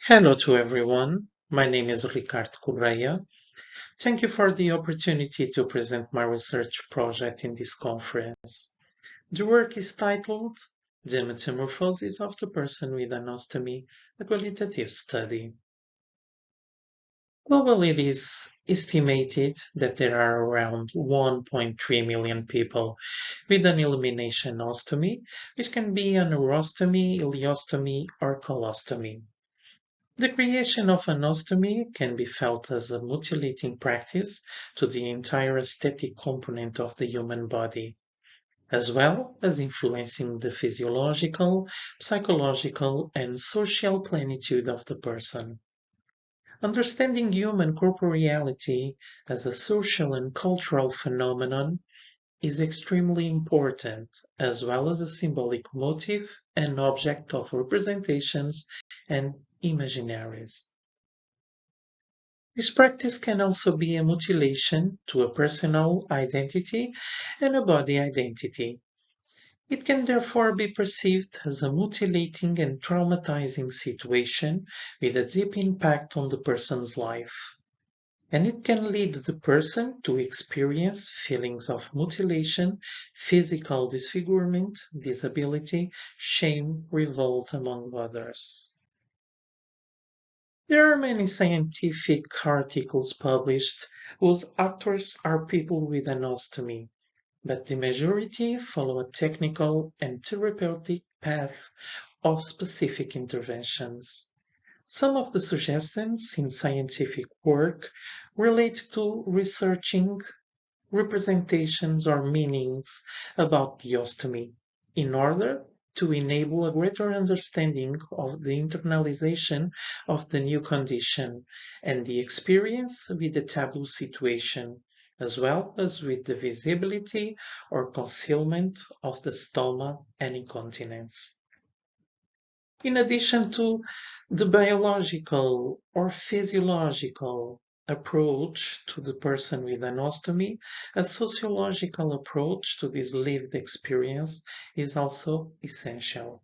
Hello to everyone. My name is Ricardo Correia. Thank you for the opportunity to present my research project in this conference. The work is titled The Metamorphoses of the Person with an Ostomy, a Qualitative Study. Globally, it is estimated that there are around 1.3 million people with an elimination ostomy, which can be an urostomy, ileostomy, or colostomy. The creation of an ostomy can be felt as a mutilating practice to the entire aesthetic component of the human body, as well as influencing the physiological, psychological, and social plenitude of the person. Understanding human corporeality as a social and cultural phenomenon is extremely important, as well as a symbolic motive and object of representations and imaginaries. This practice can also be a mutilation to a personal identity and a body identity. It can therefore be perceived as a mutilating and traumatizing situation with a deep impact on the person's life. And it can lead the person to experience feelings of mutilation, physical disfigurement, disability, shame, revolt, among others. There are many scientific articles published whose authors are people with an ostomy, but the majority follow a technical and therapeutic path of specific interventions. Some of the suggestions in scientific work relate to researching representations or meanings about the ostomy in order to enable a greater understanding of the internalization of the new condition and the experience with the taboo situation, as well as with the visibility or concealment of the stoma and incontinence. In addition to the biological or physiological approach to the person with an ostomy, a sociological approach to this lived experience is also essential.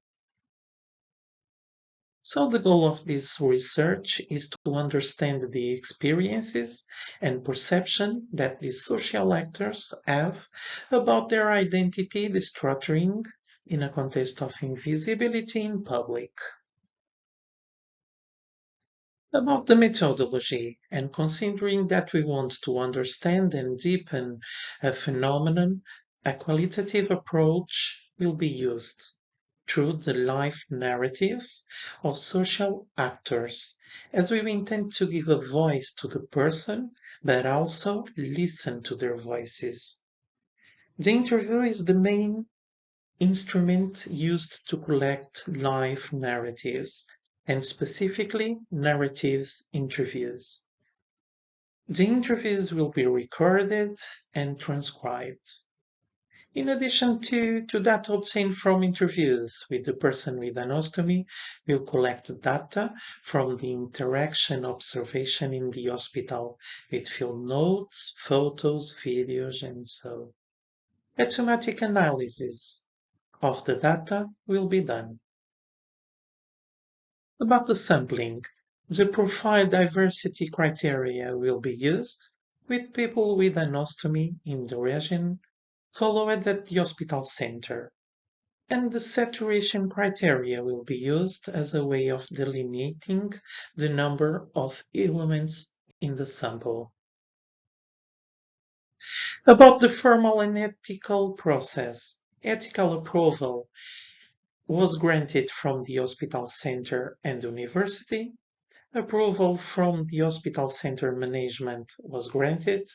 So the goal of this research is to understand the experiences and perception that these social actors have about their identity destructuring in a context of invisibility in public. About the methodology, and considering that we want to understand and deepen a phenomenon, a qualitative approach will be used through the life narratives of social actors, as we intend to give a voice to the person, but also listen to their voices. The interview is the main instrument used to collect life narratives, and specifically narratives interviews. The interviews will be recorded and transcribed. In addition to data obtained from interviews with the person with an ostomy, we'll collect data from the interaction observation in the hospital with field notes, photos, videos, and so. A thematic analysis of the data will be done. About the sampling, the profile diversity criteria will be used with people with an ostomy in the region, followed at the hospital center. And the saturation criteria will be used as a way of delineating the number of elements in the sample. About the formal and ethical process, ethical approval was granted from the hospital center and university. Approval from the hospital center management was granted.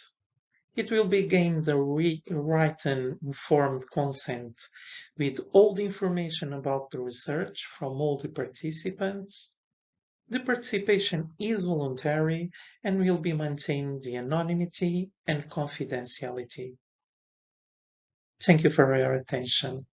It will be gained a written informed consent with all the information about the research from all the participants. The participation is voluntary and will be maintained the anonymity and confidentiality. Thank you for your attention.